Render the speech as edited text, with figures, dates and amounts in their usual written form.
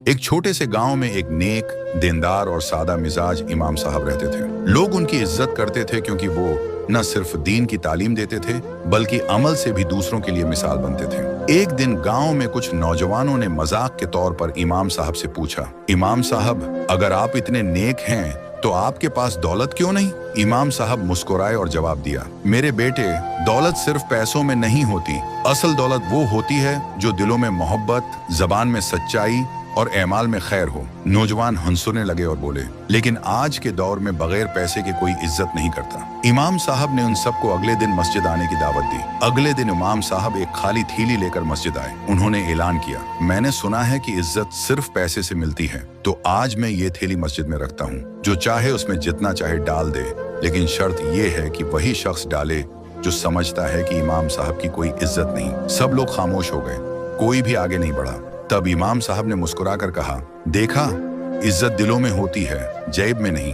एक छोटे से गांव में एक नेक, दीनदार और सादा मिजाज इमाम साहब रहते थे। लोग उनकी इज्जत करते थे क्योंकि वो न सिर्फ दीन की तालीम देते थे बल्कि अमल से भी दूसरों के लिए मिसाल बनते थे। एक दिन गांव में कुछ नौजवानों ने मजाक के तौर पर इमाम साहब से पूछा, इमाम साहब, अगर आप इतने नेक हैं तो आपके पास दौलत क्यों नहीं? इमाम साहब मुस्कुराए और जवाब दिया, मेरे बेटे, दौलत सिर्फ पैसों में नहीं होती। असल दौलत वो होती है जो दिलों में मोहब्बत, जबान में सच्चाई और एमाल में खैर हो। नौजवान हंसने लगे और बोले, लेकिन आज के दौर में बगैर पैसे के कोई इज्जत नहीं करता। इमाम साहब ने उन सबको अगले दिन मस्जिद आने की दावत दी। अगले दिन इमाम साहब एक खाली थैली लेकर मस्जिद आए। उन्होंने ऐलान किया, मैंने सुना है कि इज्जत सिर्फ पैसे से मिलती है, तो आज मैं ये थैली मस्जिद में रखता हूँ। जो चाहे उसमें जितना चाहे डाल दे, लेकिन शर्त ये है कि वही शख्स डाले जो समझता है कि इमाम साहब की कोई इज्जत नहीं। सब लोग खामोश हो गए, कोई भी आगे नहीं बढ़ा। तब इमाम साहब ने मुस्कुराकर कहा, देखा, इज्जत दिलों में होती है, जेब में नहीं।